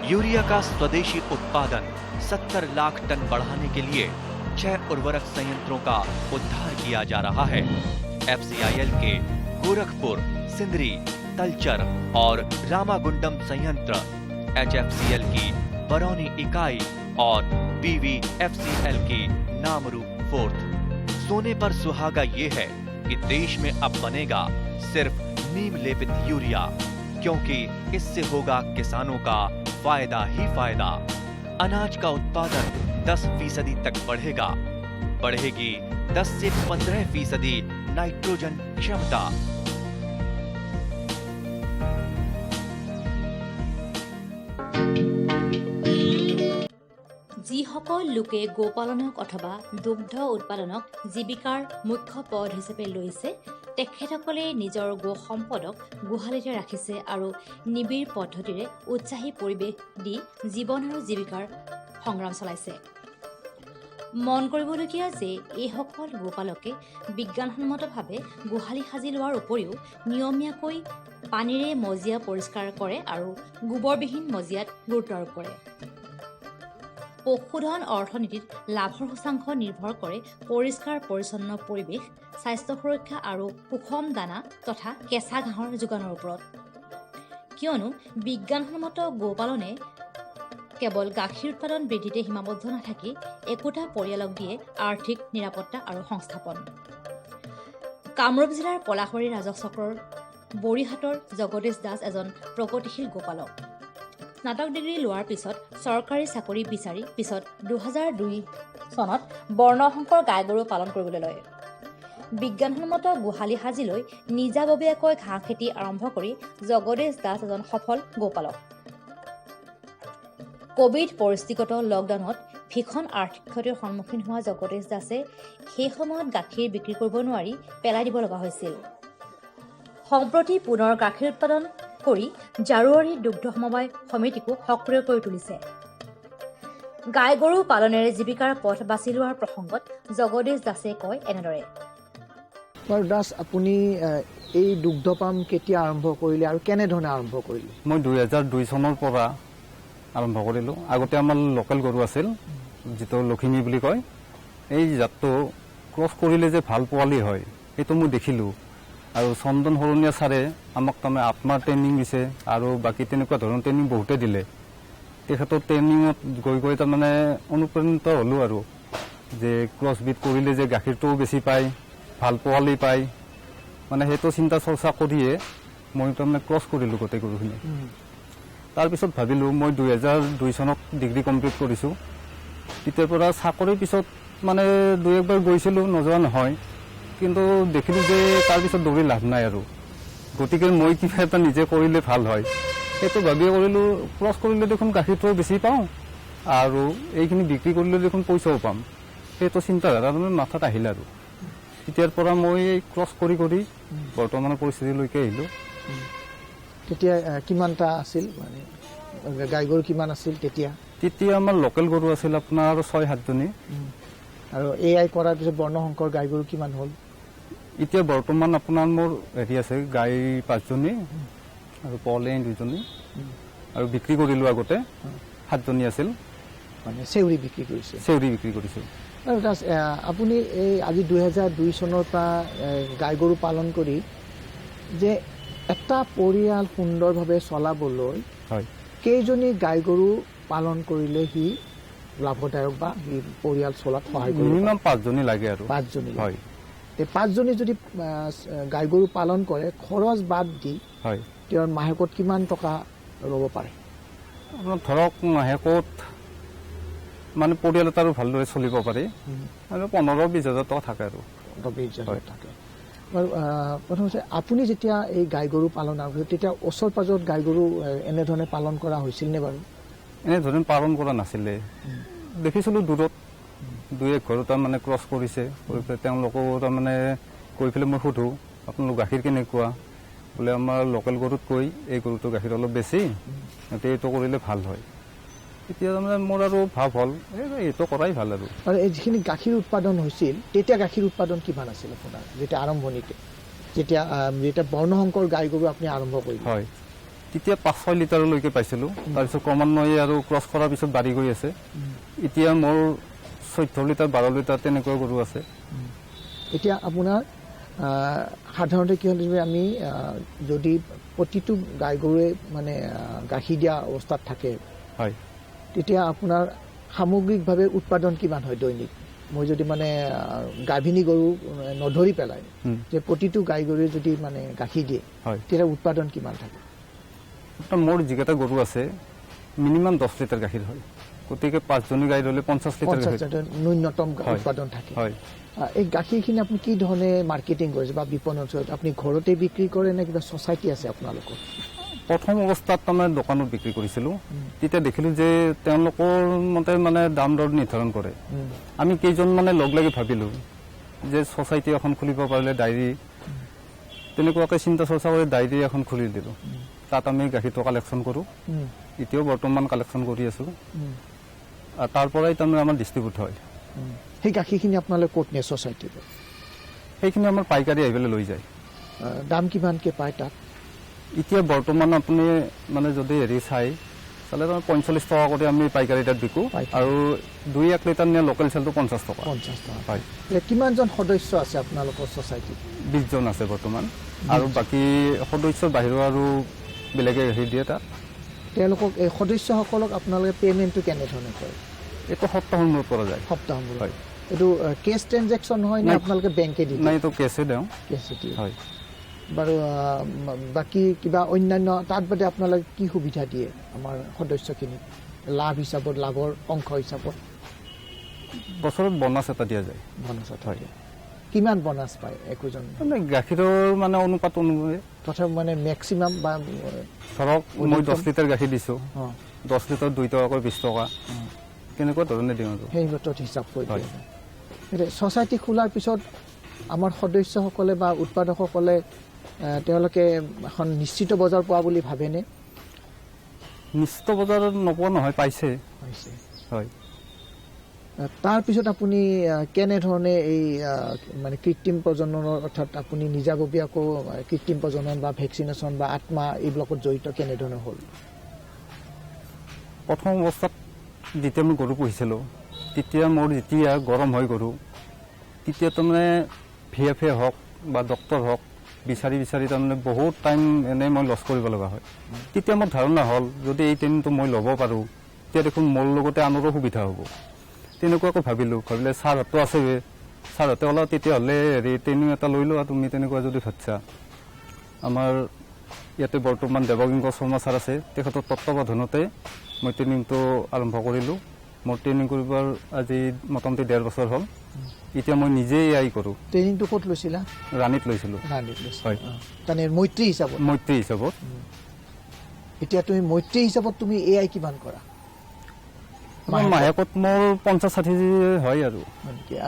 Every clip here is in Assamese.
यूरिया का स्वदेशी उत्पादन 70 लाख टन बढ़ाने के लिए 6 उर्वरक संयंत्रों का उद्धार किया जा रहा है। FCIL के गोरखपुर, सिंदरी, तलचर और रामागुंडम संयंत्र, HFCL की बरौनी इकाई और BVFCL की नामरू फोर्थ। सोने पर सुहागा ये है कि देश में अब बनेगा सिर्फ नीम लेपित यूरिया, क्योंकि इससे होगा किसानों का फायदा ही फायदा। अनाज का उत्पादन 10% तक बढ़ेगा। बढ़ेगी 10 से 15% नाइट्रोजन क्षमता। যিসকল লোকে গোপালনক অথবা দুগ্ধ উৎপাদনক জীৱিকাৰ মুখ্য পদ হিচাপে লৈছে, তেখেতসকলে নিজৰ গো সম্পদক গোহালিতে ৰাখিছে আৰু নিবিড় পদ্ধতিৰে উৎসাহী পৰিৱেশ দি জীৱন আৰু জীৱিকাৰ সংগ্ৰাম চলাইছে। মন কৰিবলগীয়া যে এইসকল গোপালকে বিজ্ঞানসন্মতভাৱে গোহালি সাজি লোৱাৰ উপৰিও নিয়মীয়াকৈ পানীৰে মজিয়া পৰিষ্কাৰ কৰে আৰু গোবৰবিহীন মজিয়াত গুৰুত্ব আৰোপ কৰে। পশুধন অৰ্থনীতিত লাভৰ সূচাংক নিৰ্ভৰ কৰে পৰিষ্কাৰ পৰিচ্ছন্ন পৰিৱেশ, স্বাস্থ্য সুৰক্ষা আৰু সুষম দানা তথা কেঁচা ঘাঁহৰ যোগানৰ ওপৰত। কিয়নো বিজ্ঞানসন্মত গোপালনে কেৱল গাখীৰ উৎপাদন বৃদ্ধিতে সীমাবদ্ধ নাথাকি একোটা পৰিয়ালক দিয়ে আৰ্থিক নিৰাপত্তা আৰু সংস্থাপন। কামৰূপ জিলাৰ পলাশবাৰী ৰাজহ চক্ৰৰ বৰিহাটৰ জগদীশ দাস এজন প্ৰগতিশীল গোপালক। স্নাতক ডিগ্ৰী লোৱাৰ পিছত চৰকাৰী চাকৰি বিচাৰি পিছত 2002 চনত বৰ্ণশংকৰ গাই গৰু পালন কৰিবলৈ লয়। বিজ্ঞানসন্মত গোহালি সাজি লৈ নিজাববীয়াকৈ ঘাঁহ খেতি আৰম্ভ কৰি জগদীশ দাস এজন সফল গোপালক। কোভিড পৰিস্থিতিগত লকডাউনত ভীষণ আৰ্থিক ক্ষতিৰ সন্মুখীন হোৱা জগদীশ দাসে সেই সময়ত গাখীৰ বিক্ৰী কৰিব নোৱাৰি পেলাই দিব লগা হৈছিল। সম্প্ৰতি পুনৰ গাখীৰ উৎপাদন কৰি জাৰুৱাৰী দুগ্ধ সমবায় সমিতিকো সক্ৰিয় কৰি তুলিছে। গাই গৰু পালনেৰে জীৱিকাৰ পথ বাছি লোৱাৰ প্ৰসংগত জগদীশ দাসে কয় এনেদৰে। দাস, আপুনি এই দুগ্ধ পাম কেতিয়া আৰম্ভ কৰিলে আৰু কেনেধৰণে আৰম্ভ কৰিলে? মই 2002 চনৰ পৰা আৰম্ভ কৰিলোঁ। আগতে আমাৰ লোকেল গৰু আছিল, যিটো লখিমী বুলি কয়। এই জাতটো ক্ৰছ কৰিলে যে ভাল পোৱালি হয় সেইটো মই দেখিলোঁ। আৰু চন্দন সৰণীয়া ছাৰে আমাক তাৰমানে আত্মাৰ ট্ৰেইনিং দিছে আৰু বাকী তেনেকুৱা ধৰণৰ ট্ৰেইনিং বহুতে দিলে। তেখেতৰ ট্ৰেইনিঙত গৈ গৈ তাৰমানে অনুপ্ৰাণিত হ'লোঁ আৰু যে ক্ৰছবিট কৰিলে যে গাখীৰটোও বেছি পায়, ভাল পোৱালি পায়, মানে সেইটো চিন্তা চৰ্চা কৰিয়ে মই তাৰমানে ক্ৰছ কৰিলোঁ গোটেই গৰুখিনি। তাৰপিছত ভাবিলোঁ মই 2002 চনত ডিগ্ৰী কমপ্লিট কৰিছোঁ। তেতিয়াৰ পৰা চাকৰিৰ পিছত মানে 2-1 গৈছিলোঁ, নোযোৱা নহয়, কিন্তু দেখিলোঁ যে তাৰপিছত দৌৰি লাভ নাই আৰু। গতিকে মই কিবা এটা নিজে কৰিলে ভাল হয়, সেইটো ভাবিয়ে কৰিলোঁ। ক্ৰছ কৰিলে দেখোন গাখীৰটোও বেছি পাওঁ আৰু এইখিনি বিক্ৰী কৰিলে দেখোন পইচাও পাম, সেইটো চিন্তাধাৰা মাথাত আহিল আৰু। তেতিয়াৰ পৰা মই ক্ৰছ কৰি কৰি বৰ্তমানৰ পৰিস্থিতিলৈকে আহিলোঁ। তেতিয়া কিমানটা আছিল, মানে গাই গৰু কিমান আছিল তেতিয়া? তেতিয়া আমাৰ লোকেল গৰু আছিল আপোনাৰ 6-7 জনী। আৰু AI কৰাৰ পিছত বৰ্ণশংকৰ গাই গৰু কিমান হ'ল? এতিয়া বৰ্তমান আপোনাৰ মোৰ হেৰি আছে, গাই 5 জনী আৰু পলে 2 জনী, আৰু বিক্ৰী কৰিলোঁ। আগতে 7 জনী আছিল, মানে চেউৰি বিক্ৰী কৰিছে? চেউৰি বিক্ৰী কৰিছোঁ। আৰু আপুনি এই আজি 2002 চনৰ পৰা গাই গৰু পালন কৰি যে এটা পৰিয়াল সুন্দৰভাৱে চলাবলৈ হয় কেইজনী গাই গৰু পালন কৰিলে সি লাভদায়ক বা সি পৰিয়াল চলাত সহায় কৰিব? মিনিমাম 5 জনী লাগে আৰু। 5 জনী? হয়। 5 জনী যদি গাই গৰু পালন কৰে, খৰচ বাদ দি হয় তেওঁৰ মাহেকত কিমান টকা ৰ'ব পাৰে? আপোনাৰ ধৰক মাহেকত মানে পৰিয়াল এটা আৰু ভালদৰে চলিব পাৰি আৰু 15-20 হাজাৰ টকা থাকে আৰু। 15-20 হাজাৰ থাকে। বাৰু প্ৰথমতে আপুনি যেতিয়া এই গাই গৰু পালন আৰম্ভ কৰিছিল তেতিয়া ওচৰ পাজৰত গাই গৰু এনেধৰণে পালন কৰা হৈছিল নে বাৰু? এনেধৰণে পালন কৰা নাছিলে। দেখিছিলোঁ দূৰত দুই এক ঘৰ তাৰমানে ক্ৰছ কৰিছে, কৰি পেলাই তেওঁলোকো তাৰমানে কৈ পেলাই মই সোধোঁ আপোনালোক গাখীৰ কেনেকুৱা, বোলে আমাৰ লোকেল গৰুতকৈ এই গৰুটো গাখীৰ অলপ বেছি, গতিকে এইটো কৰিলে ভাল হয়। এতিয়া তাৰমানে মোৰ আৰু ভাৱ হ'ল এইটো কৰাই ভাল আৰু এই যিখিনি গাখীৰ উৎপাদন হৈছিল তেতিয়া গাখীৰ উৎপাদন কিমান আছিল আপোনাৰ যেতিয়া আৰম্ভণিতে, যেতিয়া বৰ্ণশংকৰ গাই গৰু আপুনি আৰম্ভ কৰিলে? হয়, তেতিয়া 5-6 লিটাৰলৈকে পাইছিলোঁ। তাৰপিছত ক্ৰমান্বয়ে আৰু ক্ৰছ কৰাৰ পিছত বাঢ়ি গৈ আছে। এতিয়া মোৰ 14 লিটাৰ 12 লিটাৰ তেনেকুৱা গৰু আছে। এতিয়া আপোনাৰ সাধাৰণতে কি হ'ল, আমি যদি প্ৰতিটো গাই গৰুৱে মানে গাখীৰ দিয়া অৱস্থাত থাকে, হয়, তেতিয়া আপোনাৰ সামগ্ৰিকভাৱে উৎপাদন কিমান হয় দৈনিক? মই যদি মানে গাভিনী গৰু নধৰি পেলাই যে প্ৰতিটো গাই গৰুৱে যদি মানে গাখীৰ দিয়ে, তেতিয়া উৎপাদন কিমান থাকে? মোৰ যিকেইটা গৰু আছে মিনিমাম 10 লিটাৰ গাখীৰ হয়। গতিকে 5জনী গাই ধৰিলে 50 লিটাৰ ন্যূনতম উৎপাদন থাকে। এই গাখীৰখিনি আপুনি কি ধৰণে মাৰ্কেটিং কৰিছে বা বিপণন কৰিছে? আপুনি ঘৰতে বিক্ৰী কৰে নে কিবা ছ'চাইটি আছে আপোনালোকৰ? প্ৰথম অৱস্থাত তাৰমানে দোকানত বিক্ৰী কৰিছিলোঁ। তেতিয়া দেখিলোঁ যে তেওঁলোকৰ মতে মানে দাম দৰ নিৰ্ধাৰণ কৰে। আমি কেইজন মানে লগ লাগি ভাবিলোঁ যে ছ'চাইটি এখন খুলিব পাৰিলে, ডায়েৰী তেনেকুৱাকৈ চিন্তা চৰ্চা কৰি ডায়েৰী এখন খুলি দিলোঁ। তাত আমি গাখীৰটো কালেকশ্যন কৰোঁ। এতিয়াও বৰ্তমান কালেকশ্যন কৰি আছোঁ। তাৰ পৰাই তাৰমানে আমাৰ ডিষ্ট্ৰিবিউট হয়। সেই গাখীৰখিনি আপোনালোকে ক'ত নিয়ে ছ'চাইটিৰ? সেইখিনি আমাৰ পাইকাৰী আহি পেলাই লৈ যায়। দাম কিমানকৈ পায় তাত? এতিয়া বৰ্তমান আপুনি মানে যদি হেৰি চাই চালে 45 টকা কৰি আমি পাইকাৰী তাত বিকোঁ, আৰু 2-1 লিটাৰ নিয়ে লোকেল চেলটো 50 টকা। 50 টকা। হয়। কিমানজন সদস্য আছে আপোনালোকৰ ছ'চাইটিত? 20 জন আছে বৰ্তমান, আৰু বাকী সদস্যৰ বাহিৰেও আৰু বেলেগে গাখীৰ দিয়ে তাত। তেওঁলোকক এই সদস্যসকলক আপোনালোকে পে'মেণ্টটো কেনেধৰণে কৰে? এইটো সপ্তাহৰ মূৰত কৰা যায়। সপ্তাহৰ মূৰত? হয়। এইটো কেছ ট্ৰেঞ্জেকশ্যন হয় নে আপোনালোকে বেংকে দিয়ে? নাই, এইটো কেছে দিওঁ। কেছে দিয়ে। হয়। বাৰু বাকী কিবা অন্যান্য তাত বাদে আপোনালোকে কি সুবিধা দিয়ে আমাৰ সদস্যখিনিক লাভ হিচাপত, লাভৰ অংশ হিচাপত? বছৰত বোনাছ এটা দিয়া যায়। বোনাছ এটা দিয়ে। কিমান বোনাছ পায় একোজন? মানে গাখীৰৰ মানে অনুপাত অনুযায়ী তথাপি মানে মেক্সিমাম বা ধৰক মই 10 লিটাৰ গাখীৰ দিছোঁ, 10 লিটাৰ 2 টকাকৈ 20 টকা, কেনেকুৱা ধৰণে দিওঁ আৰু সেই মতত হিচাপ কৰি দিয়ে। এতিয়া ছ'চাইটি খোলাৰ পিছত আমাৰ সদস্যসকলে বা উৎপাদকসকলে তেওঁলোকে এখন নিশ্চিত বজাৰ পোৱা বুলি ভাবেনে? নিশ্চিত বজাৰত নোপোৱা নহয়, পাইছে। হয়। তাৰপিছত আপুনি কেনেধৰণে এই মানে কৃত্ৰিম প্ৰজননৰ, অৰ্থাৎ আপুনি নিজাববীয়াকৈ কৃত্ৰিম প্ৰজনন বা ভেকচিনেশ্যন বা আত্মা এইবিলাকত জড়িত কেনেধৰণে হ'ল? প্ৰথম অৱস্থাত যেতিয়া মই গৰু পুহিছিলোঁ, তেতিয়া মোৰ যেতিয়া গৰম হয় গৰু, তেতিয়া তাৰমানে VFA হওক বা ডক্তৰ হওক বিচাৰি তাৰমানে বহুত টাইম এনেই মই লছ কৰিব লগা হয়। তেতিয়া মোৰ ধাৰণা হ'ল যদি এই ট্ৰেইনিংটো মই ল'ব পাৰোঁ, তেতিয়া দেখোন মোৰ লগতে আনৰো সুবিধা হ'ব। তেনেকুৱাকৈ ভাবিলে ছাৰহঁতো আছে, ছাৰহঁতে অলপ তেতিয়াহ'লে হেৰি ট্ৰেইনিং এটা লৈ লোৱা তুমি, তেনেকুৱা যদি ভাবিছা। আমাৰ ইয়াতে বৰ্তমান দেৱগিংগ শৰ্মা ছাৰ আছে, তেখেতৰ তত্ত্বাৱধানতে মই ট্ৰেইনিংটো আৰম্ভ কৰিলোঁ। মোৰ ট্ৰেইনিং কৰিবৰ আজি মোটামুটি 1.5 বছৰ হ'ল। এতিয়া মই নিজেই AI কৰোঁ। ট্ৰেইনিংটো ক'ত লৈছিলা? ৰাণীত লৈছিলোঁ। হয়। তাৰমানে মৈত্ৰী হিচাপত? মৈত্ৰী হিচাপত। এতিয়া তুমি মৈত্ৰী হিচাপত তুমি AI কিমান কৰা? মাহেকত মোৰ 50-60 হয় আৰু।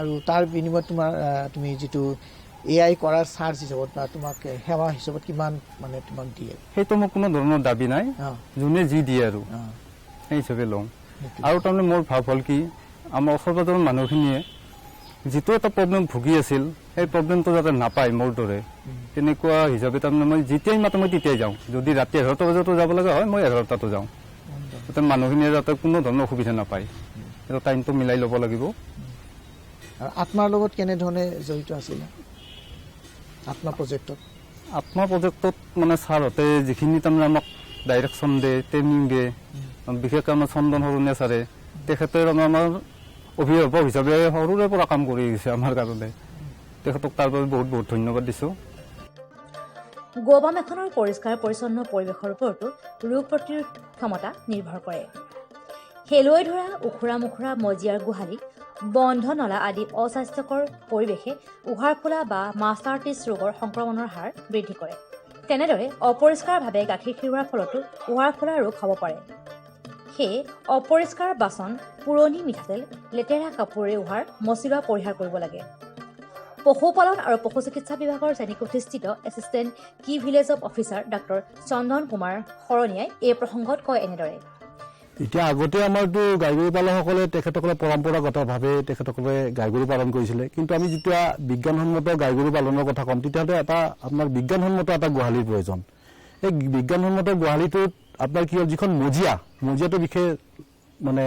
আৰু তাৰ বিনিময়ত তুমি যিটো AI কৰাৰ চাৰ্জ হিচাপত বা তোমাক সেৱা হিচাপত কিমান মানে তোমাক দিয়ে? সেইটো মোৰ কোনো ধৰণৰ দাবী নাই, যোনে যি দিয়ে আৰু সেই হিচাপে লওঁ। আৰু তাৰমানে মোৰ ভাৱ হ'ল কি, আমাৰ ওচৰ পাজৰৰ মানুহখিনিয়ে যিটো এটা প্ৰব্লেম ভুগি আছিল, সেই প্ৰব্লেমটো যাতে নাপায় মোৰ দৰে, তেনেকুৱা হিচাপে তাৰমানে মই যেতিয়াই মাতো মই তেতিয়াই যাওঁ। যদি ৰাতি 11টা বজাতো যাব লগা হয়, মই 11টাতো যাওঁ, যাতে মানুহখিনিয়ে যাতে কোনো ধৰণৰ অসুবিধা নাপায়। সেইটো টাইমটো মিলাই ল'ব লাগিব। আত্মাৰ লগত কেনেধৰণে জড়িত আছিলে আত্মা প্ৰজেক্টত? আত্মা প্ৰজেক্টত মানে ছাৰহঁতে যিখিনি তাৰমানে আমাক ডাইৰেকশ্যন দিয়ে, ট্ৰেইনিং দিয়ে, বিশেষকৈ আমাৰ চন্দন সৰুণীয়া ছাৰে, তেখেতে আমাৰ অভিভাৱক হিচাপে সৰুৰে পৰা কাম কৰি গৈছে আমাৰ কাৰণে। তেখেতক তাৰ বাবে বহুত বহুত ধন্যবাদ দিছোঁ। গোবাম এখনৰ পৰিষ্কাৰ পৰিচ্ছন্ন পৰিৱেশৰ ওপৰতো ৰোগ প্ৰতিৰোধ ক্ষমতা নিৰ্ভৰ কৰে। শেলুৱৈ ধৰা উখুৰা মুখুৰা মজিয়াৰ গোহালি বন্ধ নলা আদি অস্বাস্থ্যকৰ পৰিৱেশে উহাৰ ফোলা বা মাষ্টাৰ্টিছ ৰোগৰ সংক্ৰমণৰ হাৰ বৃদ্ধি কৰে। তেনেদৰে অপৰিষ্কাৰভাৱে গাখীৰ খিৰোৱাৰ ফলতো উহাৰ ফোলা ৰোগ হ'ব পাৰে। সেয়ে অপৰিষ্কাৰ বাচন, পুৰণি মিঠাতেল, লেতেৰা কাপোৰে উহাৰ মচি লোৱা পৰিহাৰ কৰিব লাগে। পশুপালন আৰু পশু চিকিৎসা বিভাগৰ শ্ৰেণীকোঠীস্থিত এছিষ্টেণ্ট কি ভিলেজ অফ অফিচাৰ ডাক্তৰ চন্দন কুমাৰ শৰণীয়াই এই প্ৰসংগত কয় এনেদৰে। এতিয়া আগতে আমাৰতো গাই গৰু পালকসকলে তেখেতসকলে পৰম্পৰাগতভাৱে তেখেতসকলে গাই গৰু পালন কৰিছিলে। কিন্তু আমি যেতিয়া বিজ্ঞানসন্মত গাই গৰু পালনৰ কথা ক'ম তেতিয়াহ'লে এটা আপোনাৰ বিজ্ঞানসন্মত এটা গোহালিৰ প্ৰয়োজন। এই বিজ্ঞানসন্মত গোহালিটোত আপোনাৰ কি হ'ল, যিখন মজিয়াটো বিশেষ মানে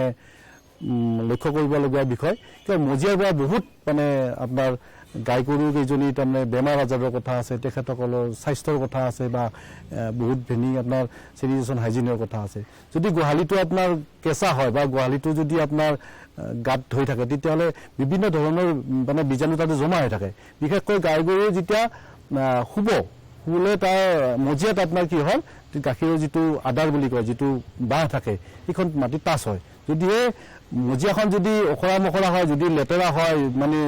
লক্ষ্য কৰিবলগীয়া বিষয়। কিয় মজিয়াৰ পৰা বহুত মানে আপোনাৰ গাই গৰু কেইজনী তাৰমানে বেমাৰ আজাৰৰ কথা আছে, তেখেতসকলৰ স্বাস্থ্যৰ কথা আছে বা বহুত ভেনি আপোনাৰ চেনিটেশ্যন হাইজিনৰ কথা আছে। যদি গোহালিটো আপোনাৰ কেঁচা হয় বা গোহালিটো যদি আপোনাৰ গাত হৈ থাকে তেতিয়াহ'লে বিভিন্ন ধৰণৰ মানে বীজাণু তাতে জমা হৈ থাকে। বিশেষকৈ গাই গৰু যেতিয়া শুলে তাৰ মজিয়াত আপোনাৰ কি হয়, গাখীৰৰ যিটো আদাৰ বুলি কয়, যিটো বাঁহ থাকে, সেইখন মাটিত টাচ হয়। যদিহে মজিয়াখন যদি অখৰা মখৰা হয়, যদি লেতেৰা হয়, মানে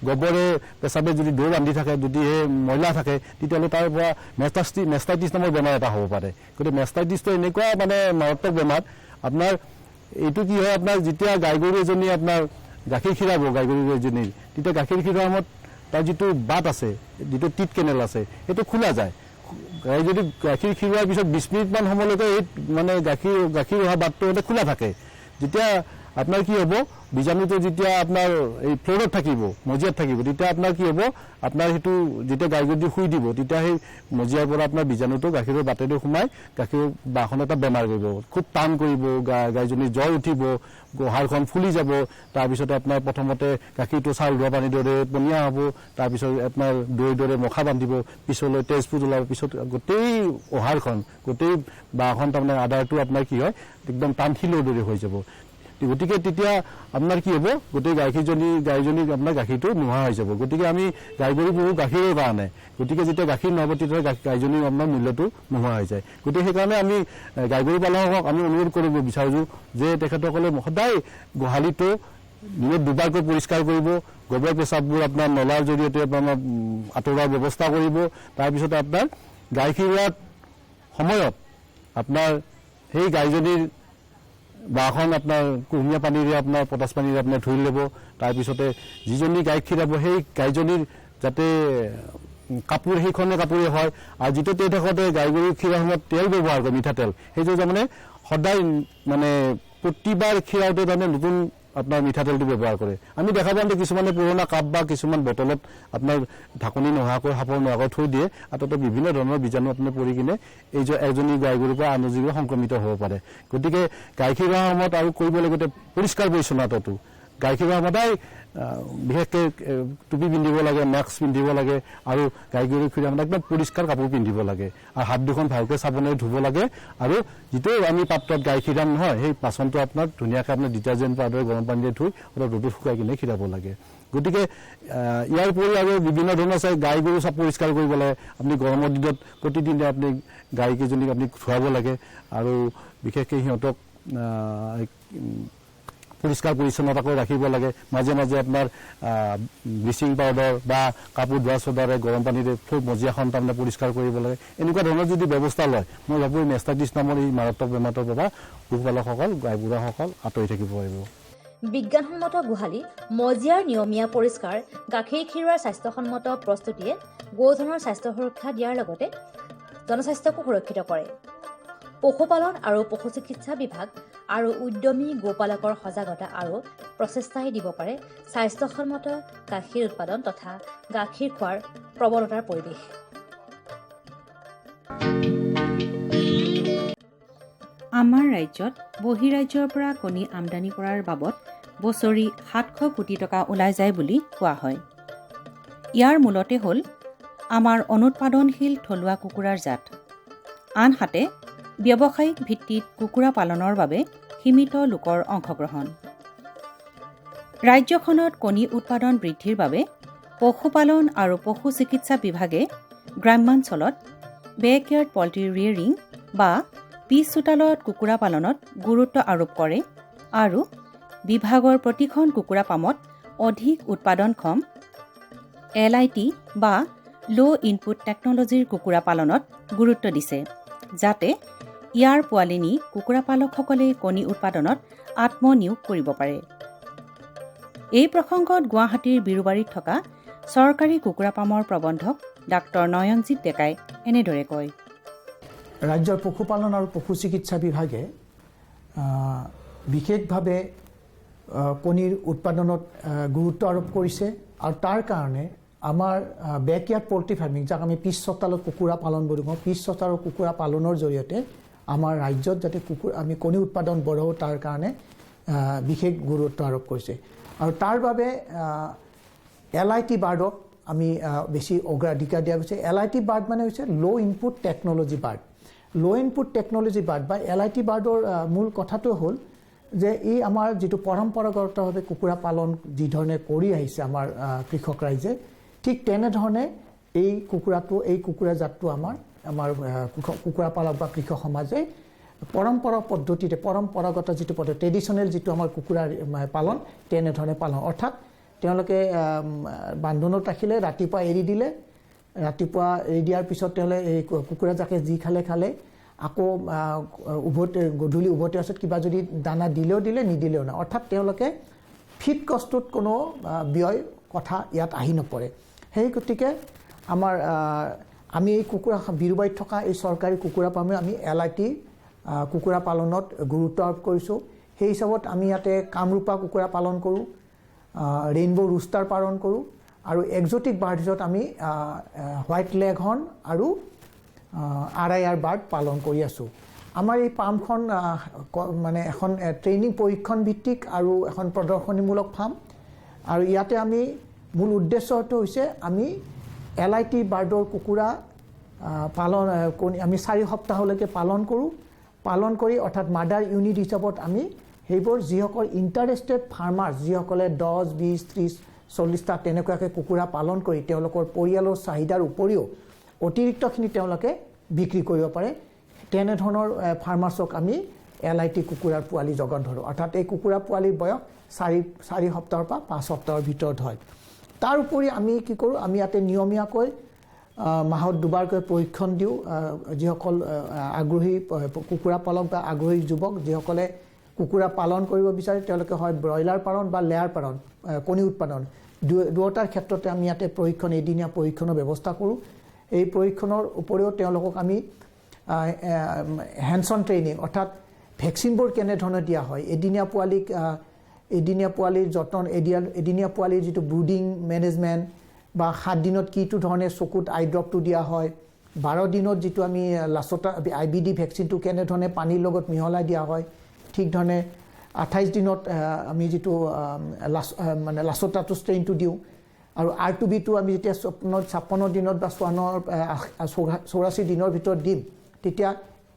গোবৰে পেচাবে যদি দৌৰ বান্ধি থাকে, যদিহে ময়লা থাকে, তেতিয়াহ'লে তাৰ পৰা মেষ্টাইটিছ নামৰ বেমাৰ এটা হ'ব পাৰে। গতিকে মেষ্টাইটিছটো এনেকুৱা মানে মাৰাত্মক বেমাৰ। আপোনাৰ এইটো কি হয়, আপোনাৰ যেতিয়া গাই গৰু এজনী আপোনাৰ গাখীৰ খীৰাব, গাই গৰু এজনীৰ তেতিয়া গাখীৰ খীৰোৱাৰ সময়ত তাৰ যিটো বাট আছে, যিটো টিট কেনেল আছে, সেইটো খোলা যায়। গাই যদি গাখীৰ খীৰোৱাৰ পিছত 20 মিনিটমান সময়লৈকে এই মানে গাখীৰ অহা বাটটো খোলা থাকে। যেতিয়া আপোনাৰ কি হ'ব, বীজাণুটো যেতিয়া আপোনাৰ এই ফ্ল'ৰত থাকিব, মজিয়াত থাকিব, তেতিয়া আপোনাৰ কি হ'ব, আপোনাৰ সেইটো যেতিয়া গাই গৰু শুই দিব তেতিয়া সেই মজিয়াৰ পৰা আপোনাৰ বীজাণুটো গাখীৰৰ বাটেৰে সোমাই গাখীৰৰ বাঁহখন এটা বেমাৰ কৰিব, খুব টান কৰিব, গাইজনীৰ জ্বৰ উঠিব, হাড়খন ফুলি যাব। তাৰপিছতে আপোনাৰ প্ৰথমতে গাখীৰটো চাউল ধোৱা পানীৰ দৰে পনীয়া হ'ব, তাৰপিছত আপোনাৰ দৈৰ দৰে মখা বান্ধিব, পিছলৈ তেজপুৰ ওলাব, পিছত গোটেই হাড়খন গোটেই বাঁহখন তাৰমানে আদাৰটো আপোনাৰ কি হয়, একদম টান শিলৰ দৰে হৈ যাব। গতিকে তেতিয়া আপোনাৰ কি হ'ব, গোটেই গাইজনী আপোনাৰ গাখীৰটো নোহোৱা হৈ যাব। গতিকে আমি গাই গৰু পুহো গাখীৰৰ কাৰণে। গতিকে যেতিয়া গাখীৰ নহ'ব তেতিয়া গাইজনীৰ আপোনাৰ মূল্যটো নোহোৱা হৈ যায়। গতিকে সেইকাৰণে আমি গাই গৰু পালকক আমি অনুৰোধ কৰিব বিচাৰোঁ যে তেখেতসকলে সদায় গোহালিটো দিনত দুবাৰকৈ পৰিষ্কাৰ কৰিব, গোবৰ পেচাববোৰ আপোনাৰ নলাৰ জৰিয়তে আপোনাৰ আঁতৰোৱাৰ ব্যৱস্থা কৰিব। তাৰপিছতে আপোনাৰ গাই খীৰোৱাৰ সময়ত আপোনাৰ সেই গাইজনীৰ বাঁহখন আপোনাৰ কুহুমীয়া পানীৰে আপোনাৰ পটাছ পানীৰে আপোনাৰ ধুই ল'ব। তাৰপিছতে যিজনী গাই খীৰাব সেই গাইজনীৰ যাতে কাপোৰ সেইখনে কাপোৰে হয়, আৰু যিটো তেখেতে গাই গৰু খীৰাৰ সময়ত তেল ব্যৱহাৰ কৰে, মিঠাতেল, সেইটো তাৰমানে সদায় মানে প্ৰতিবাৰ খীৰাওঁতে তাৰমানে নতুন আপোনাৰ মিঠাতেলটো ব্যৱহাৰ কৰে। আমি দেখা পাওঁ যে কিছুমানে পুৰণা কাপ বা কিছুমান বটলত আপোনাৰ ঢাকনি নোহোৱাকৈ সাঁফৰ নোহোৱাকৈ থৈ দিয়ে, আৰু তাতে বিভিন্ন ধৰণৰ বীজাণু আপোনাৰ পৰি কিনে এই যে এজনী গাই গৰুৰ পৰা আন এজনী সংক্ৰমিত হ'ব পাৰে। গতিকে গাই খীৰোৱাৰ সময়ত আৰু কৰিব লাগে পৰিষ্কাৰ পৰিচ্ছন্নতাটো। গাই খীৰোৱাৰ সদায় বিশেষকৈ টুপি পিন্ধিব লাগে, মাস্ক পিন্ধিব লাগে, আৰু গাই গৰু খীৰোৱাৰ সময়ত একদম পৰিষ্কাৰ কাপোৰ পিন্ধিব লাগে, আৰু হাত দুখন ভালকৈ চাবোনেৰে ধুব লাগে। আৰু যিটো আমি পাত্ৰত গাই খীৰাম নহয়, সেই বাচনটো আপোনাৰ ধুনীয়াকৈ আপোনাৰ ডিটাৰজেণ্ট পাউডাৰ গৰম পানীৰে ধুই অলপ ৰ'দত শুকাই কিনে খীৰাব লাগে। গতিকে ইয়াৰ উপৰি আৰু বিভিন্ন ধৰণৰ আছে, গাই গৰু চব পৰিষ্কাৰ কৰিব লাগে। আপুনি গৰমৰ দিনত প্ৰতিদিনে আপুনি গাইকেইজনীক আপুনি ধুৱাব লাগে, আৰু বিশেষকৈ সিহঁতক পৰিষ্কাৰ পৰিচ্ছন্নতাকৈ ৰাখিব লাগে। মাজে মাজে আপোনাৰ ব্লিচিং পাউডাৰ বা কাপোৰ ধোৱা চ'দাৰে গৰম পানীৰে মজিয়াখন তাৰমানে পৰিষ্কাৰ কৰিব লাগে। এনেকুৱা ধৰণৰ যদি ব্যৱস্থা লয়, মই ভাবোঁ মেষ্টাইটিছ নামৰ এই মাৰাত্মক বেমাৰটোৰ পৰা পশুপালকসকল, গাইবুঢ়াসকল আঁতৰি থাকিব পাৰিব। বিজ্ঞানসন্মত গোহালি, মজিয়াৰ নিয়মীয়া পৰিষ্কাৰ, গাখীৰ খীৰোৱাৰ স্বাস্থ্যসন্মত প্ৰস্তুতিয়ে গৰুধনৰ স্বাস্থ্য সুৰক্ষা দিয়াৰ লগতে জনস্বাস্থ্যকো সুৰক্ষিত কৰে। পশুপালন আৰু পশু চিকিৎসা বিভাগ আৰু উদ্যমী গোপালকৰ সজাগতা আৰু প্ৰচেষ্টাই দিব পাৰে স্বাস্থ্যসন্মত গাখীৰ উৎপাদন তথা গাখীৰ খোৱাৰ প্ৰৱণতাৰ পৰিৱেশ। আমাৰ ৰাজ্যত বহিৰাজ্যৰ পৰা কণী আমদানি কৰাৰ বাবদ বছৰি 700 কোটি টকা ওলাই যায় বুলি কোৱা হয়। ইয়াৰ মূলতে হ'ল আমাৰ অনুৎপাদনশীল থলুৱা কুকুৰাৰ জাত। আনহাতে ব্যৱসায়িক ভিত্তিত কুকুৰা পালনৰ বাবে সীমিত লোকৰ অংশগ্ৰহণ। ৰাজ্যখনত কণী উৎপাদন বৃদ্ধিৰ বাবে পশুপালন আৰু পশু চিকিৎসা বিভাগে গ্ৰাম্যাঞ্চলত বেকয়াৰ্ড পল্ট্ৰি ৰিয়েৰিং বা পিছ চোতালত কুকুৰা পালনত গুৰুত্ব আৰোপ কৰে আৰু বিভাগৰ প্ৰতিখন কুকুৰা পামত অধিক উৎপাদনক্ষম LIT বা ল' ইনপুট টেকনলজিৰ কুকুৰা পালনত গুৰুত্ব দিছে, যাতে ইয়াৰ পোৱালি নি কুকুৰা পালকসকলে কণী উৎপাদনত আত্মনিয়োগ কৰিব পাৰে। এই প্ৰসংগত গুৱাহাটীৰ বিৰুবাৰীত থকা চৰকাৰী কুকুৰা পামৰ প্ৰবন্ধক ডাক্তৰ নয়নজিৎ ডেকাই এনেদৰে কয়। ৰাজ্যৰ পশুপালন আৰু পশু চিকিৎসা বিভাগে বিশেষভাৱে কণীৰ উৎপাদনত গুৰুত্ব আৰোপ কৰিছে আৰু তাৰ কাৰণে আমাৰ বেকয়াৰ্ড পল্ট্ৰি ফাৰ্মিং, যাক আমি পিছ চোতালত কুকুৰা পালন বুলি কওঁ, পিছ চোতালৰ কুকুৰা পালনৰ জৰিয়তে আমাৰ ৰাজ্যত যাতে আমি কণী উৎপাদন বঢ়াওঁ তাৰ কাৰণে বিশেষ গুৰুত্ব আৰোপ কৰিছে। আৰু তাৰ বাবে LIT বাৰ্ডক আমি বেছি অগ্ৰাধিকাৰ দিয়া গৈছে। LIT বাৰ্ড মানে হৈছে ল' ইনপুট টেকনলজি বাৰ্ড। ল' ইনপুট টেকনলজি বাৰ্ড বা LIT বাৰ্ডৰ মূল কথাটো হ'ল যে ই আমাৰ যিটো পৰম্পৰাগতভাৱে কুকুৰা পালন যিধৰণে কৰি আহিছে আমাৰ কৃষক ৰাইজে, ঠিক তেনেধৰণে এই কুকুৰা জাতটো আমাৰ কুকুৰা পালক বা কৃষক সমাজে পৰম্পৰাগত যিটো পদ্ধতি, ট্ৰেডিশ্যনেল যিটো আমাৰ কুকুৰাৰ পালন, তেনেধৰণে পালন। অৰ্থাৎ তেওঁলোকে বান্ধোনত ৰাখিলে, ৰাতিপুৱা এৰি দিলে, ৰাতিপুৱা এৰি দিয়াৰ পিছত তেওঁলোকে এই কুকুৰাজাকে যি খালে, আকৌ গধূলি উভতি পাছত কিবা যদি দানা দিলেও দিলে, নিদিলেও নাই। অৰ্থাৎ তেওঁলোকে ফিড কষ্টত কোনো ব্যয় কথা ইয়াত আহি নপৰে। সেই গতিকে আমি এই কুকুৰা বিৰুবাৰীত থকা এই চৰকাৰী কুকুৰা পামে আমি LIT কুকুৰা পালনত গুৰুত্ব আৰোপ কৰিছোঁ। সেই হিচাপত আমি ইয়াতে কামৰূপা কুকুৰা পালন কৰোঁ, ৰেইনব' ৰুষ্টাৰ পালন কৰোঁ আৰু এক্সটিক বাৰ্ড হিচাপত আমি হোৱাইট লেগহৰ্ণ আৰু RIR বাৰ্ড পালন কৰি আছোঁ। আমাৰ এই পামখন মানে এখন ট্ৰেইনিং প্ৰশিক্ষণ ভিত্তিক আৰু এখন প্ৰদৰ্শনীমূলক ফাৰ্ম। আৰু ইয়াতে আমি মূল উদ্দেশ্যটো হৈছে আমি LIT বাৰ্ডৰ কুকুৰা পালন আমি 4 সপ্তাহলৈকে পালন কৰি অৰ্থাৎ মাডাৰ ইউনিট হিচাপত আমি সেইবোৰ যিসকল ইণ্টাৰেষ্টেড ফাৰ্মাৰ, যিসকলে 10, 20, 30, 40টা তেনেকুৱাকৈ কুকুৰা পালন কৰি তেওঁলোকৰ পৰিয়ালৰ চাহিদাৰ উপৰিও অতিৰিক্তখিনি তেওঁলোকে বিক্ৰী কৰিব পাৰে, তেনেধৰণৰ ফাৰ্মাৰ্ছক আমি LIT কুকুৰাৰ পোৱালি যোগান ধৰোঁ। অৰ্থাৎ এই কুকুৰা পোৱালিৰ বয়স 4 সপ্তাহৰ পৰা 5 সপ্তাহৰ ভিতৰত হয়। তাৰ উপৰি আমি কি কৰোঁ, আমি ইয়াতে নিয়মীয়াকৈ মাহত 2বাৰকৈ প্ৰশিক্ষণ দিওঁ যিসকল আগ্ৰহী কুকুৰা পালক বা আগ্ৰহী যুৱক যিসকলে কুকুৰা পালন কৰিব বিচাৰে, তেওঁলোকে হয় ব্ৰইলাৰ পালন বা লেয়াৰ পালন, কণী উৎপাদন, দুয়োটাৰ ক্ষেত্ৰতে আমি ইয়াতে এদিনীয়া প্ৰশিক্ষণৰ ব্যৱস্থা কৰোঁ। এই প্ৰশিক্ষণৰ উপৰিও তেওঁলোকক আমি হেণ্ডছ অন ট্ৰেইনিং, অৰ্থাৎ ভেকচিনবোৰ কেনেধৰণে দিয়া হয়, এদিনীয়া পোৱালিৰ যতন, এদিনীয়া পোৱালিৰ যিটো ব্ৰুডিং মেনেজমেণ্ট বা 7 দিনত কিটো ধৰণে চকুত আই ড্ৰপটো দিয়া হয়, 12 দিনত যিটো আমি লাচতা IBD ভেকচিনটো কেনেধৰণে পানীৰ লগত মিহলাই দিয়া হয়, ঠিক ধৰণে 28 দিনত আমি যিটো লাচতাটো ষ্ট্ৰেইনটো দিওঁ, আৰু R2B টো আমি যেতিয়া 56 দিনত বা 84 দিনৰ ভিতৰত দিম, তেতিয়া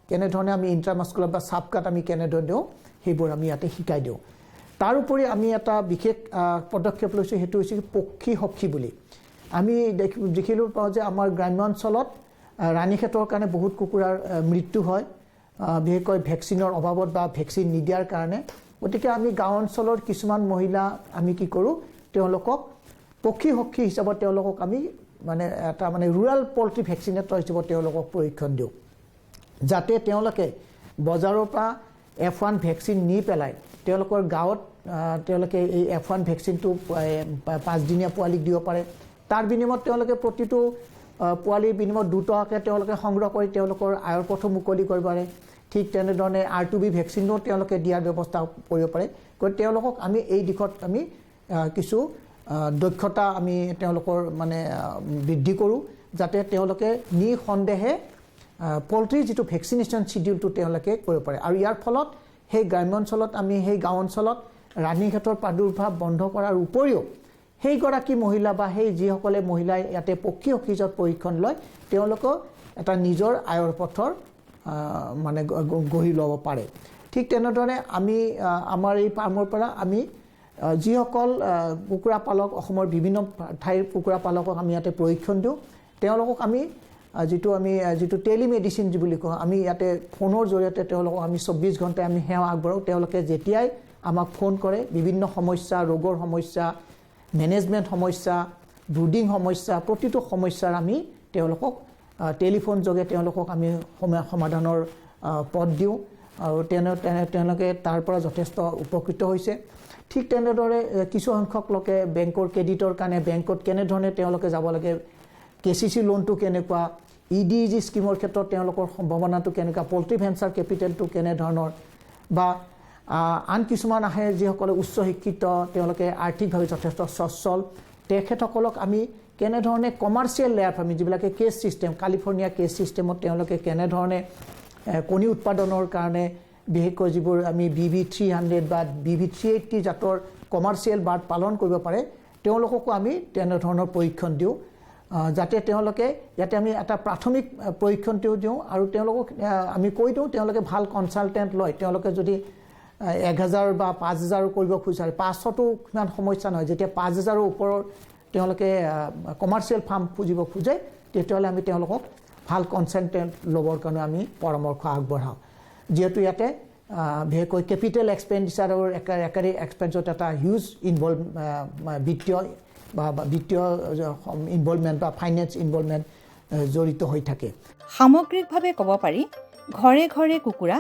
কেনেধৰণে আমি ইণ্ট্ৰামাস্কুলাৰ বা চাবকাট আমি কেনেধৰণে দিওঁ সেইবোৰ আমি ইয়াতে শিকাই দিওঁ। তাৰ উপৰি আমি এটা বিশেষ পদক্ষেপ লৈছোঁ, সেইটো হৈছে পক্ষী সখী বুলি। আমি দেখিলোঁ পাওঁ যে আমাৰ গ্ৰাম্য অঞ্চলত ৰাণীক্ষেতৰ কাৰণে বহুত কুকুৰাৰ মৃত্যু হয়, বিশেষকৈ ভেকচিনৰ অভাৱত বা ভেকচিন নিদিয়াৰ কাৰণে। গতিকে আমি গাঁও অঞ্চলৰ কিছুমান মহিলা আমি কি কৰোঁ, তেওঁলোকক পক্ষী সখী হিচাপত তেওঁলোকক আমি এটা ৰুৰাল পল্ট্ৰি ভেকচিনেটৰ হিচাপত তেওঁলোকক প্ৰশিক্ষণ দিওঁ, যাতে তেওঁলোকে বজাৰৰ পৰা F1 ভেকচিন নি পেলাই তেওঁলোকৰ গাঁৱত তেওঁলোকে এই F1 ভেকচিনটো 5 দিনীয়া পোৱালিক দিব পাৰে। তাৰ বিনিময়ত তেওঁলোকে প্ৰতিটো পোৱালিৰ বিনিময়ত 2 টকাকৈ তেওঁলোকে সংগ্ৰহ কৰি তেওঁলোকৰ আয়ৰ পথো মুকলি কৰিব পাৰে। ঠিক তেনেধৰণে R2B ভেকচিনো তেওঁলোকে দিয়াৰ ব্যৱস্থা কৰিব পাৰে। গতিকে তেওঁলোকক আমি এই দিশত আমি কিছু দক্ষতা আমি তেওঁলোকৰ বৃদ্ধি কৰোঁ, যাতে তেওঁলোকে নিঃসন্দেহে পল্ট্ৰিৰ যিটো ভেকচিনেশ্যন শিডিউলটো তেওঁলোকে কৰিব পাৰে। আৰু ইয়াৰ ফলত সেই গ্ৰাম্য অঞ্চলত আমি সেই গাঁও অঞ্চলত ৰাণীক্ষেতৰ প্ৰাদুৰ্ভাৱ বন্ধ কৰাৰ উপৰিও সেইগৰাকী মহিলা বা সেই যিসকলে মহিলাই ইয়াতে পক্ষী সখীজত প্ৰশিক্ষণ লয়, তেওঁলোকেও এটা নিজৰ আয়ৰ পথৰ গঢ়ি ল'ব পাৰে। ঠিক তেনেধৰণে আমি আমাৰ এই ফাৰ্মৰ পৰা আমি যিসকল কুকুৰা পালক, অসমৰ বিভিন্ন ঠাইৰ কুকুৰা পালকক আমি ইয়াতে প্ৰশিক্ষণ দিওঁ, তেওঁলোকক আমি যিটো টেলিমেডিচিন বুলি কওঁ, আমি ইয়াতে ফোনৰ জৰিয়তে তেওঁলোকক আমি 24 ঘণ্টাই আমি সেৱা আগবঢ়াওঁ। তেওঁলোকে যেতিয়াই আমাক ফোন কৰে বিভিন্ন সমস্যা, ৰোগৰ সমস্যা, মেনেজমেণ্ট সমস্যা, ব্ৰুডিং সমস্যা, প্ৰতিটো সমস্যাৰ আমি তেওঁলোকক টেলিফোন যোগে তেওঁলোকক আমি সমাধানৰ পথ দিওঁ আৰু তেওঁলোকে তাৰ পৰা যথেষ্ট উপকৃত হৈছে। ঠিক তেনেদৰে কিছু সংখ্যক লোকে বেংকৰ ক্ৰেডিটৰ কাৰণে বেংকত কেনেধৰণে তেওঁলোকে যাব লাগে, KCC লোনটো কেনেকুৱা, EDG স্কিমৰ ক্ষেত্ৰত তেওঁলোকৰ সম্ভাৱনাটো কেনেকুৱা, পল্ট্ৰি ভেঞ্চাৰ কেপিটেলটো কেনেধৰণৰ, বা আন কিছুমান আহে যিসকলে উচ্চ শিক্ষিত, তেওঁলোকে আৰ্থিকভাৱে যথেষ্ট সচ্ছল, তেখেতসকলক আমি কেনেধৰণে কমাৰ্চিয়েল লেয়াৰ আমি যিবিলাকে কেছ ছিষ্টেম, কালিফৰ্ণিয়া কেছ ছিষ্টেমত তেওঁলোকে কেনেধৰণে কণী উৎপাদনৰ কাৰণে বিশেষকৈ যিবোৰ আমি BB300 বা BB380 জাতৰ কমাৰ্চিয়েল বাৰ্ড পালন কৰিব পাৰে, তেওঁলোককো আমি তেনেধৰণৰ প্ৰশিক্ষণ দিওঁ, যাতে তেওঁলোকে ইয়াতে আমি এটা প্ৰাথমিক প্ৰশিক্ষণটো দিওঁ আৰু তেওঁলোকক আমি কৈ দিওঁ তেওঁলোকে ভাল কনচালটেণ্ট লয়। তেওঁলোকে যদি 1000 বা 5000 কৰিব খোজে, 500টো ইমান সমস্যা নহয়। যেতিয়া 5000ৰ ওপৰৰ তেওঁলোকে কমাৰ্চিয়েল ফাৰ্ম খুজিব খোজে, তেতিয়াহ'লে আমি তেওঁলোকক ভাল কনচালটেণ্ট ল'বৰ কাৰণে আমি পৰামৰ্শ আগবঢ়াওঁ। যিহেতু ইয়াতে বিশেষকৈ কেপিটেল এক্সপেণ্ডিচাৰৰ একাৰি এক্সপেন্সত এটা হিউজ বিত্তীয় ইনভলভমেণ্ট বা ফাইনেন্স ইনভলভমেণ্ট জড়িত হৈ থাকে। সামগ্ৰিকভাৱে ক'ব পাৰি, ঘৰে ঘৰে কুকুৰা,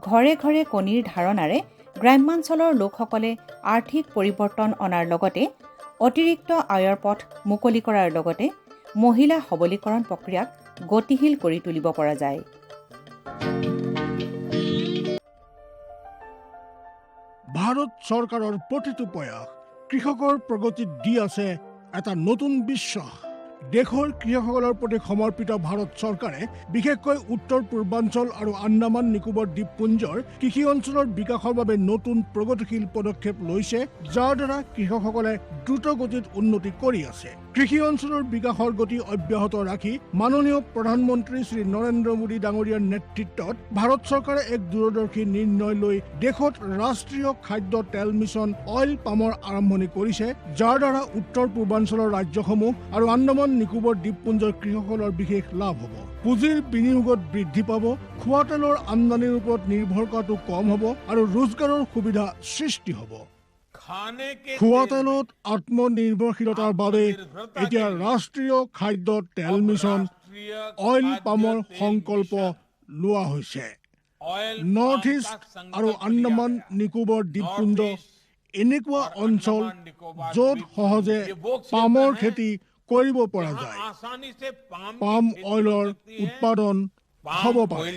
ঘৰে ঘৰে কণীৰ ধাৰণাৰে গ্ৰাম্যাঞ্চলৰ লোকসকলে আৰ্থিক পৰিৱৰ্তন অনাৰ লগতে অতিৰিক্ত আয়ৰ পথ মুকলি কৰাৰ লগতে মহিলা সবলীকৰণ প্ৰক্ৰিয়াক গতিশীল কৰি তুলিব পৰা যায়। ভাৰত চৰকাৰৰ প্ৰতিটো প্ৰয়াস কৃষকৰ প্ৰগতিত দি আছে এটা নতুন বিশ্বাস। দেশৰ কৃষকসকলৰ প্ৰতি সমৰ্পিত ভাৰত চৰকাৰে বিশেষকৈ উত্তৰ পূৰ্বাঞ্চল আৰু আন্দামান নিকোবৰ দ্বীপপুঞ্জৰ কৃষি অঞ্চলৰ বিকাশৰ বাবে নতুন প্ৰগতিশীল পদক্ষেপ লৈছে, যাৰ দ্বাৰা কৃষকসকলে দ্ৰুত গতিত উন্নতি কৰি আছে। কৃষি অঞ্চলৰ বিকাশৰ গতি অব্যাহত ৰাখি মাননীয় প্ৰধানমন্ত্ৰী শ্ৰী নৰেন্দ্ৰ মোদী ডাঙৰীয়াৰ নেতৃত্বত ভাৰত চৰকাৰে এক দূৰদৰ্শী নিৰ্ণয় লৈ দেশত ৰাষ্ট্ৰীয় খাদ্য তেল মিছন অইল পামৰ আৰম্ভণি কৰিছে, যাৰ দ্বাৰা উত্তৰ পূৰ্বাঞ্চলৰ ৰাজ্যসমূহ আৰু আন্দামান নিকোবৰ দ্বীপপুঞ্জৰ কৃষকসকলৰ বিশেষ লাভ হ'ব। পুঁজিৰ বিনিয়োগত বৃদ্ধি পাব, খোৱা তেলৰ আমদানিৰ ওপৰত নিৰ্ভৰ কৰাটো কম হ'ব আৰু ৰোজগাৰৰ সুবিধা সৃষ্টি হ'ব। খোৱা তেলত আত্মনিৰ্ভৰশীলতাৰ বাবে এতিয়া ৰাষ্ট্ৰীয় খাদ্য তেল মিছন অইল পামৰ সংকল্প লোৱা হৈছে। নৰ্থ ইষ্ট আৰু আন্দামান নিকোবৰ দ্বীপপুঞ্জ এনেকুৱা অঞ্চল য'ত সহজে পামৰ খেতি কৰিব পৰা যায়, পাম অইলৰ উৎপাদন হ'ব পাৰে।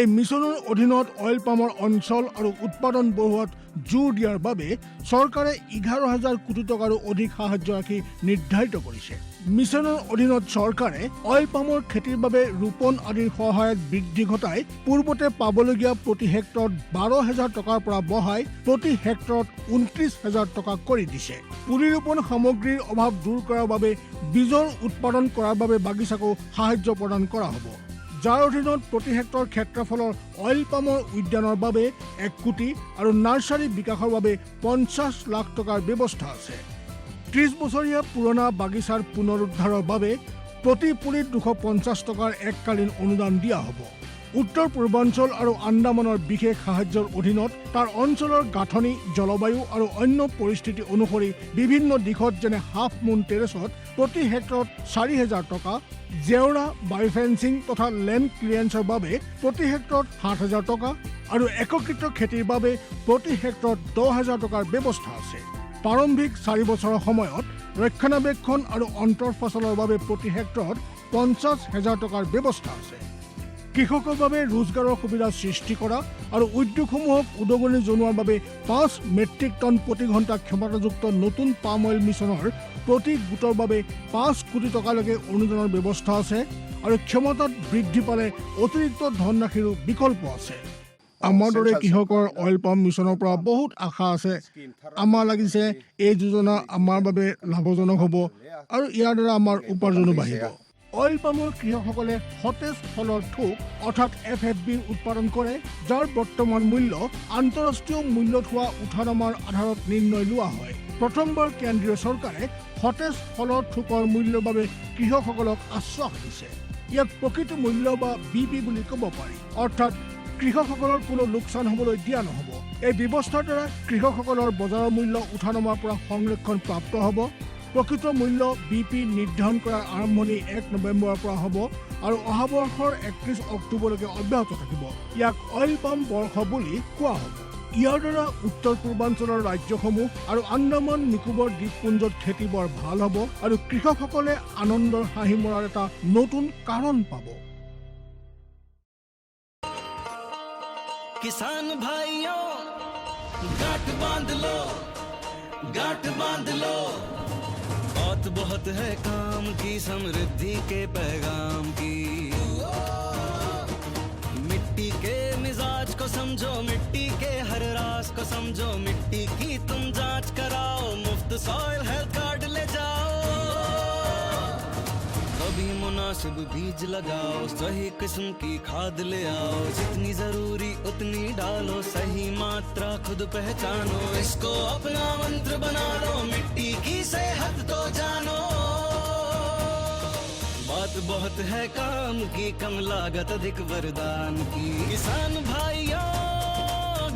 এই মিছনৰ অধীনত অইল পামৰ অঞ্চল আৰু উৎপাদন বঢ়োৱাত জোৰ দিয়াৰ বাবে চৰকাৰে 11,000 কোটি টকাৰো অধিক সাহায্য ৰাখি নিৰ্ধাৰিত কৰিছে। মিছনৰ অধীনত চৰকাৰে অইল পামৰ খেতিৰ বাবে ৰোপণ আদিৰ সহায়ত বৃদ্ধি ঘটাই পূৰ্বতে পাবলগীয়া প্ৰতি হেক্টৰত 12,000 টকাৰ পৰা বঢ়াই প্ৰতি হেক্টৰত 29,000 টকা কৰি দিছে। পুলি ৰোপণ সামগ্ৰীৰ অভাৱ দূৰ কৰাৰ বাবে বীজৰ উৎপাদন কৰাৰ বাবে বাগিচাকো সাহায্য প্ৰদান কৰা হ'ব, যাৰ অধীনত প্ৰতি হেক্টৰ ক্ষেত্ৰফলৰ অইল পামৰ উদ্যানৰ বাবে 1 কোটি আৰু নাৰ্চাৰী বিকাশৰ বাবে 50 লাখ টকাৰ ব্যৱস্থা আছে। 30 বছৰীয়া পুৰণা বাগিচাৰ পুনৰুদ্ধাৰৰ বাবে প্ৰতি পুলিত 250 টকাৰ এককালীন অনুদান দিয়া হ'ব। উত্তৰ পূৰ্বাঞ্চল আৰু আন্দামানৰ বিশেষ সাহায্যৰ অধীনত তাৰ অঞ্চলৰ গাঁথনি, জলবায়ু আৰু অন্য পৰিস্থিতি অনুসৰি বিভিন্ন দিশত যেনে হাফ মুন টেৰেছত প্ৰতি হেক্টৰত 4,000 টকা, জেওৰা, বায়'ফেন্সিং তথা লেণ্ড ক্লিয়াৰেন্সৰ বাবে প্ৰতি হেক্টৰত 7,000 টকা আৰু একত্ৰিত খেতিৰ বাবে প্ৰতি হেক্টৰত 10,000 টকাৰ ব্যৱস্থা আছে। প্ৰাৰম্ভিক 4 বছৰৰ সময়ত ৰক্ষণাবেক্ষণ আৰু অন্তৰ ফচলৰ বাবে প্ৰতি হেক্টৰত 50,000 টকাৰ ব্যৱস্থা আছে। কৃষকৰ বাবে ৰোজগাৰৰ সুবিধা সৃষ্টি কৰা আৰু উদ্যোগসমূহক উদগনি জনোৱাৰ বাবে 5 মেট্ৰিক টন প্ৰতি ঘণ্টা ক্ষমতাযুক্ত নতুন পাম অইল মিছনৰ প্ৰতি গোটৰ বাবে 5 কোটি টকালৈকে অনুদানৰ ব্যৱস্থা আছে আৰু ক্ষমতাত বৃদ্ধি পালে অতিৰিক্ত ধনৰাশিৰো বিকল্প আছে। আমাৰ দৰে কৃষকৰ অইল পাম মিছনৰ পৰা বহুত আশা আছে। আমাৰ লাগিছে এই যোজনা আমাৰ বাবে লাভজনক হ'ব আৰু ইয়াৰ দ্বাৰা আমাৰ উপাৰ্জনো বাঢ়িব। অইল পামৰ কৃষকসকলে সতেজ ফলৰ থোক অৰ্থাৎ FFBৰ উৎপাদন কৰে, যাৰ বৰ্তমান মূল্য আন্তঃৰাষ্ট্ৰীয় মূল্যত হোৱা উঠানামাৰ আধাৰত নিৰ্ণয় লোৱা হয়। প্ৰথমবাৰ কেন্দ্ৰীয় চৰকাৰে সতেজ ফলৰ থোকৰ মূল্যৰ বাবে কৃষকসকলক আশ্বাস দিছে। ইয়াক প্ৰকৃত মূল্য বা BP বুলি ক'ব পাৰি, অৰ্থাৎ কৃষকসকলৰ কোনো লোকচান হ'বলৈ দিয়া নহ'ব। এই ব্যৱস্থাৰ দ্বাৰা কৃষকসকলৰ বজাৰৰ মূল্য উঠানমাৰ পৰা সংৰক্ষণ প্ৰাপ্ত হ'ব। প্ৰকৃত মূল্য BP নিৰ্ধাৰণ কৰাৰ আৰম্ভণি 1 নৱেম্বৰৰ পৰা হ'ব আৰু অহা বৰ্ষৰ 31 অক্টোবৰলৈকে অব্যাহত থাকিব। ইয়াক অইল পাম বৰ্ষ বুলি কোৱা হ'ব। ইয়াৰ দ্বাৰা উত্তৰ পূৰ্বাঞ্চলৰ ৰাজ্যসমূহ আৰু আন্দামান নিকোবৰ দ্বীপপুঞ্জত খেতি বৰ ভাল হ'ব আৰু কৃষকসকলে আনন্দৰ হাঁহি মৰাৰ এটা নতুন কাৰণ পাব। किसान भाइयों गांठ बांध लो, गांठ बांध लो, बहुत बहुत है काम की, समृद्धि के पैगाम की। मिट्टी के मिजाज को समझो, मिट्टी के हर राज को समझो, मिट्टी की तुम जांच कराओ, मुफ्त सॉइल हेल्थ कार्ड ले जाओ। कभी मुनासिब बीज लगाओ, सही किस्म की खाद ले आओ, जितनी जरूरी उतनी डालो, सही मात्रा खुद पहचानो, इसको अपना मंत्र बना लो, मिट्टी की सेहत तो जानो। बात बहुत है काम की, कम लागत अधिक वरदान की, किसान भाइयों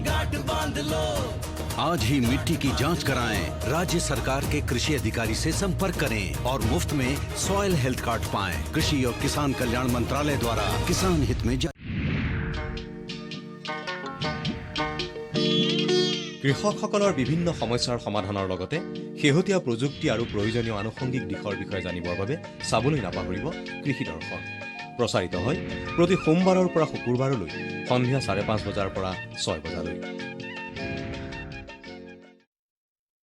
गांठ बांध लो। आज ही मिट्टी की जांच कराएं, राज्य सरकार के कृषि अधिकारी से संपर्क करें और मुफ्त में सॉइल हेल्थ कार्ड पाएं। कृषि और किसान कल्याण मंत्रालय द्वारा किसान हित में কৃষকসকলৰ বিভিন্ন সমস্যাৰ সমাধানৰ লগতে শেহতীয়া প্ৰযুক্তি আৰু প্ৰয়োজনীয় আনুষংগিক দিশৰ বিষয়ে জানিবৰ বাবে চাবলৈ নাপাহৰিব কৃষি দৰ্শন। প্ৰচাৰিত হয় প্ৰতি সোমবাৰৰ পৰা শুকুৰবাৰলৈ সন্ধিয়া 5:30 বজাৰ পৰা 6 বজালৈ।